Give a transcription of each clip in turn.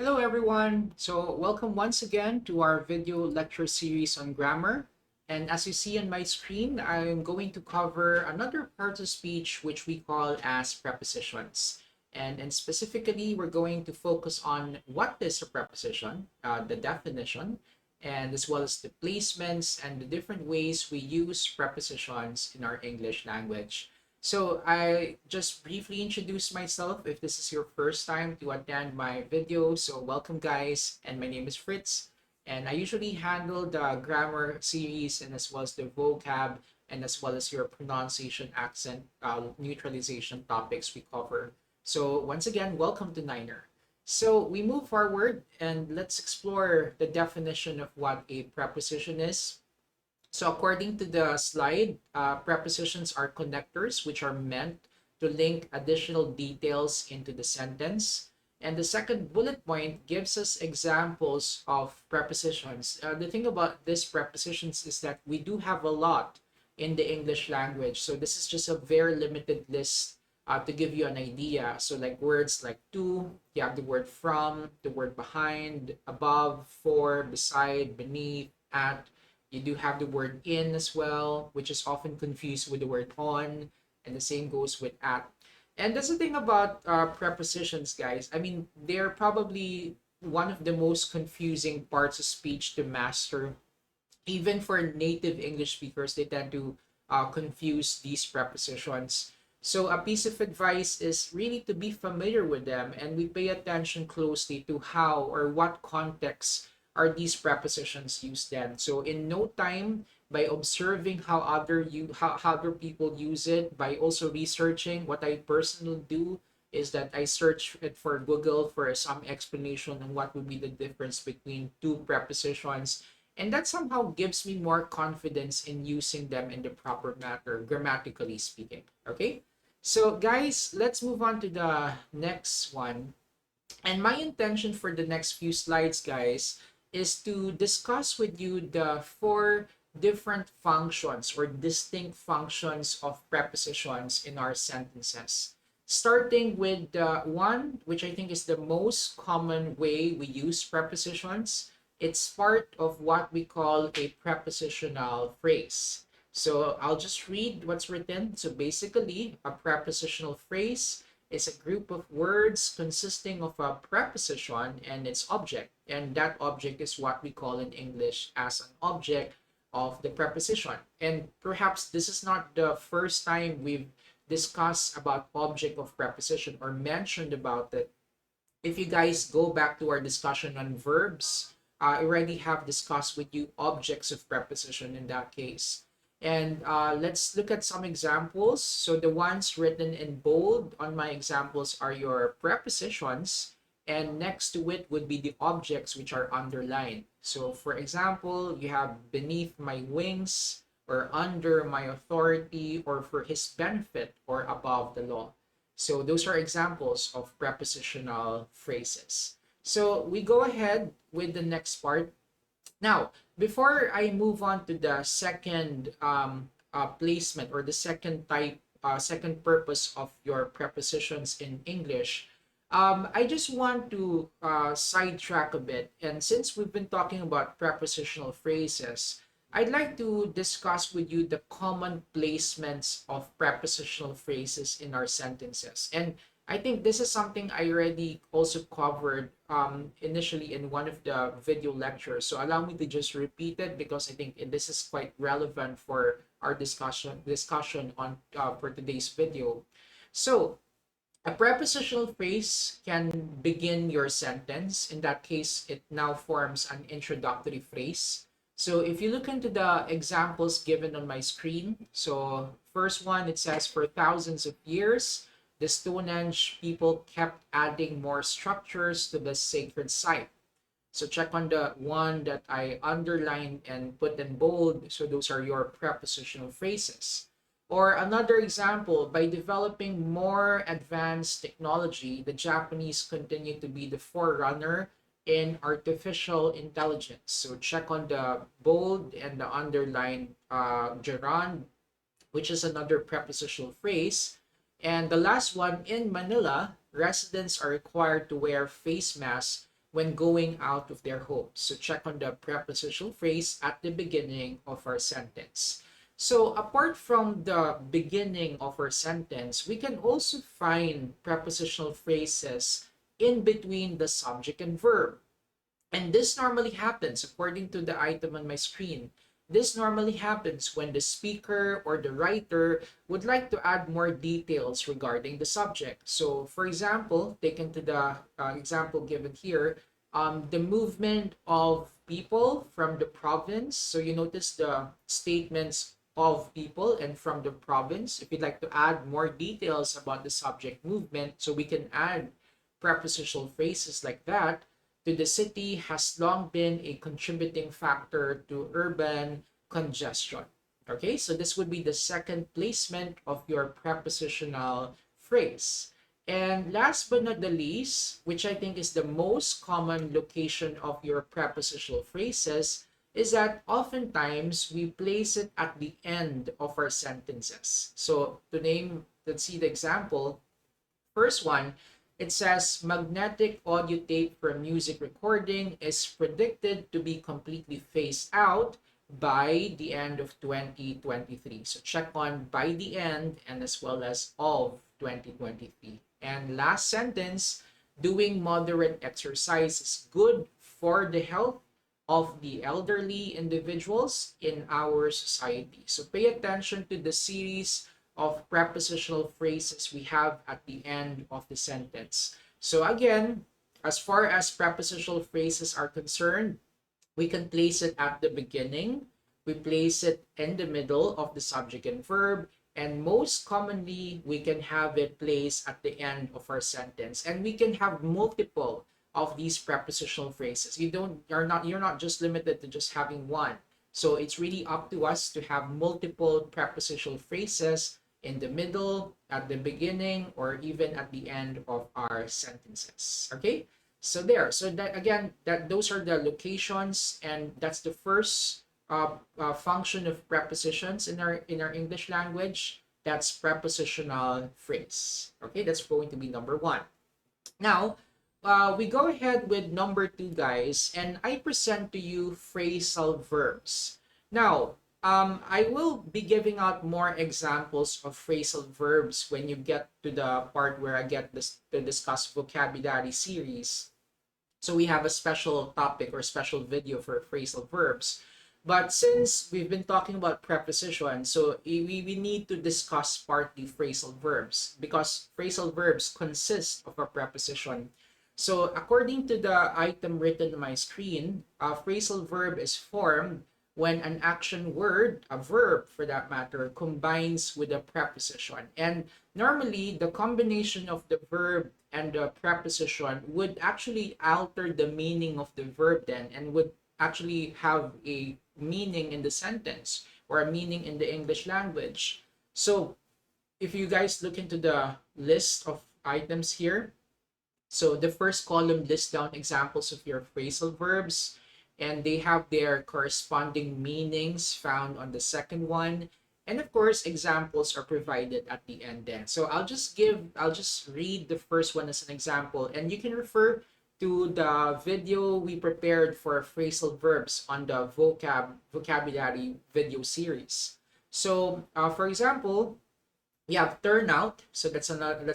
Hello everyone! So welcome once again to our video lecture series on grammar. And as you see on my screen, I'm going to cover another part of speech which we call as prepositions. And specifically, we're going to focus on what is a preposition, the definition, and as well as the placements and the different ways we use prepositions in our English language. So I just briefly introduce myself if this is your first time to attend my video. So welcome guys, and my name is Fritz. And I usually handle the grammar series and as well as the vocab and as well as your pronunciation, accent, neutralization topics we cover. So once again, welcome to Niner. So we move forward and let's explore the definition of what a preposition is. So according to the slide, prepositions are connectors which are meant to link additional details into the sentence. And the second bullet point gives us examples of prepositions. The thing about these prepositions is that we do have a lot in the English language. So this is just a very limited list to give you an idea. So like words like to, you have the word from, the word behind, above, for, beside, beneath, at. You do have the word in as well, which is often confused with the word on, and the same goes with at. And that's the thing about prepositions, guys. I mean, they're probably one of the most confusing parts of speech to master. Even for native English speakers, they tend to confuse these prepositions. So a piece of advice is really to be familiar with them, and we pay attention closely to how or what context are these prepositions used then. So in no time, by observing how other people use it, by also researching, what I personally do is that I search it for Google for some explanation on what would be the difference between two prepositions, and that somehow gives me more confidence in using them in the proper manner, grammatically speaking. Okay, so guys, let's move on to the next one. And my intention for the next few slides, guys, is to discuss with you the four different functions or distinct functions of prepositions in our sentences. Starting with the one which I think is the most common way we use prepositions. It's part of what we call a prepositional phrase. So I'll just read what's written. So basically, a prepositional phrase is a group of words consisting of a preposition and its object. And that object is what we call in English as an object of the preposition. And perhaps this is not the first time we've discussed about object of preposition or mentioned about it. If you guys go back to our discussion on verbs, I already have discussed with you objects of preposition in that case. And let's look at some examples. So the ones written in bold on my examples are your prepositions, and next to it would be the objects which are underlined. So for example, you have beneath my wings, or under my authority, or for his benefit, or above the law. So those are examples of prepositional phrases. So we go ahead with the next part. Now, before I move on to the second placement or the second type, second purpose of your prepositions in English, I just want to sidetrack a bit. And since we've been talking about prepositional phrases, I'd like to discuss with you the common placements of prepositional phrases in our sentences. And I think this is something I already also covered initially in one of the video lectures. So allow me to just repeat it because I think this is quite relevant for our discussion on for today's video. So a prepositional phrase can begin your sentence. In that case, it now forms an introductory phrase. So if you look into the examples given on my screen, so first one, it says for thousands of years, the Stonehenge people kept adding more structures to the sacred site. So check on the one that I underlined and put in bold. So those are your prepositional phrases. Or another example, by developing more advanced technology, the Japanese continue to be the forerunner in artificial intelligence. So check on the bold and the underlined gerund, which is another prepositional phrase. And the last one, in Manila, residents are required to wear face masks when going out of their homes. So check on the prepositional phrase at the beginning of our sentence. So apart from the beginning of our sentence, we can also find prepositional phrases in between the subject and verb. And this normally happens, according to the item on my screen. This normally happens when the speaker or the writer would like to add more details regarding the subject. So, for example, taken to the example given here, the movement of people from the province. So, you notice the statements of people and from the province. If you'd like to add more details about the subject movement, so we can add prepositional phrases like that. To the city has long been a contributing factor to urban congestion. Okay, so this would be the second placement of your prepositional phrase. And last but not the least, which I think is the most common location of your prepositional phrases, is that oftentimes we place it at the end of our sentences. So let's see the example. First one, it says magnetic audio tape for music recording is predicted to be completely phased out by the end of 2023. So check on by the end and as well as of 2023. And last sentence, doing moderate exercise is good for the health of the elderly individuals in our society. So pay attention to the series of prepositional phrases we have at the end of the sentence. So again, as far as prepositional phrases are concerned, we can place it at the beginning, we place it in the middle of the subject and verb, and most commonly, we can have it placed at the end of our sentence. And we can have multiple of these prepositional phrases. You're not just limited to just having one. So it's really up to us to have multiple prepositional phrases in the middle, at the beginning, or even at the end of our sentences. Okay? So there. So that again, that those are the locations, and that's the first function of prepositions in our English language. That's prepositional phrase. Okay, that's going to be number one. Now, we go ahead with number two, guys, and I present to you phrasal verbs. Now, I will be giving out more examples of phrasal verbs when you get to the part where I get this to discuss vocabulary series. So we have a special topic or special video for phrasal verbs. But since we've been talking about prepositions, so we need to discuss partly phrasal verbs because phrasal verbs consist of a preposition. So according to the item written on my screen, a phrasal verb is formed when an action word, a verb for that matter, combines with a preposition. And normally, the combination of the verb and the preposition would actually alter the meaning of the verb then and would actually have a meaning in the sentence or a meaning in the English language. So if you guys look into the list of items here, so the first column lists down examples of your phrasal verbs, and they have their corresponding meanings found on the second one. And of course, examples are provided at the end then. So I'll just read the first one as an example, and you can refer to the video we prepared for phrasal verbs on the vocabulary video series. So for example, you have turn out. So that's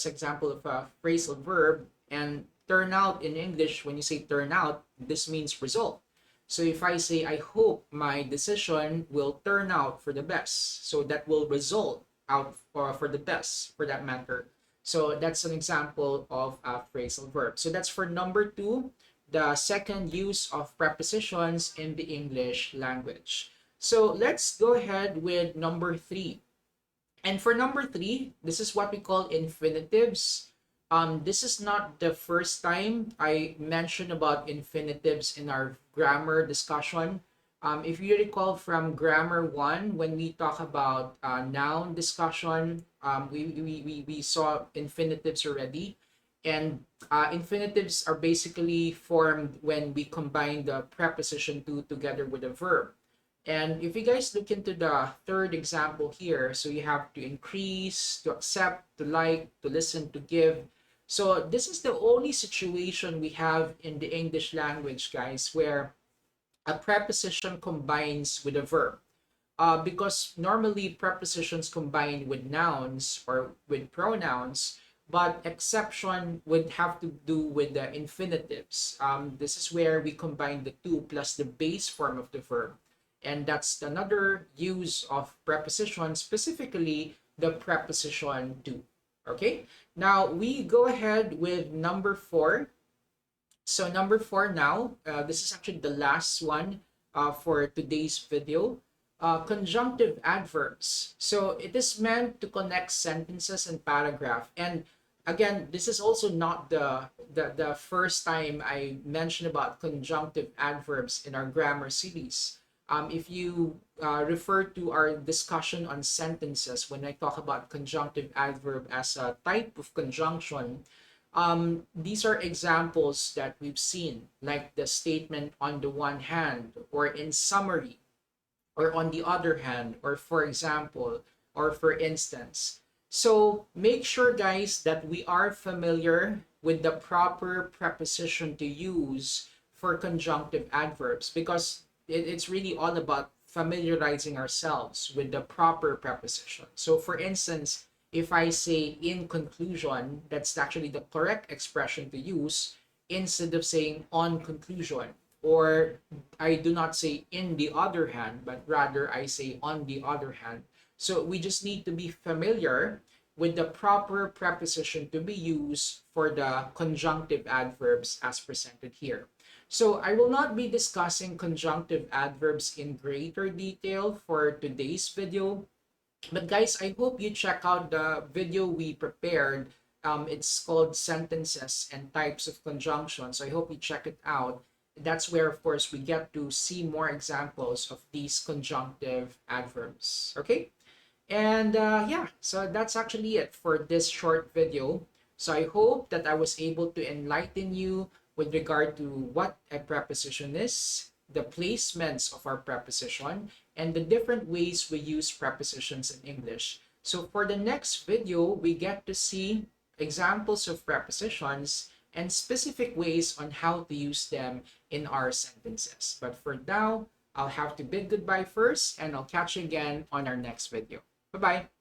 example of a phrasal verb. And turn out in English, when you say turn out, this means result. So if I say, I hope my decision will turn out for the best, so that will result out for the best for that matter. So that's an example of a phrasal verb. So that's for number two, the second use of prepositions in the English language. So let's go ahead with number three. And for number three, this is what we call infinitives. This is not the first time I mentioned about infinitives in our grammar discussion. If you recall from grammar one, when we talk about noun discussion, we saw infinitives already. And infinitives are basically formed when we combine the preposition to together with a verb. And if you guys look into the third example here, so you have to increase, to accept, to like, to listen, to give. So this is the only situation we have in the English language, guys, where a preposition combines with a verb. Because normally prepositions combine with nouns or with pronouns, but exception would have to do with the infinitives. This is where we combine the two plus the base form of the verb. And that's another use of preposition, specifically the preposition to. Okay, now we go ahead with number 4. So number 4 now, this is actually the last one for today's video. Conjunctive adverbs. So it is meant to connect sentences and paragraph. And again, this is also not the first time I mentioned about conjunctive adverbs in our grammar series. If you refer to our discussion on sentences, when I talk about conjunctive adverb as a type of conjunction, these are examples that we've seen, like the statement on the one hand, or in summary, or on the other hand, or for example, or for instance. So make sure, guys, that we are familiar with the proper preposition to use for conjunctive adverbs, because it's really all about familiarizing ourselves with the proper preposition. So for instance, if I say in conclusion, that's actually the correct expression to use instead of saying on conclusion. Or I do not say in the other hand, but rather I say on the other hand. So we just need to be familiar with the proper preposition to be used for the conjunctive adverbs as presented here. So I will not be discussing conjunctive adverbs in greater detail for today's video. But guys, I hope you check out the video we prepared. It's called Sentences and Types of Conjunctions. I hope you check it out. That's where, of course, we get to see more examples of these conjunctive adverbs. Okay? And yeah, so that's actually it for this short video. So I hope that I was able to enlighten you with regard to what a preposition is, the placements of our preposition, and the different ways we use prepositions in English. So for the next video, we get to see examples of prepositions and specific ways on how to use them in our sentences. But for now, I'll have to bid goodbye first, and I'll catch you again on our next video. Bye-bye.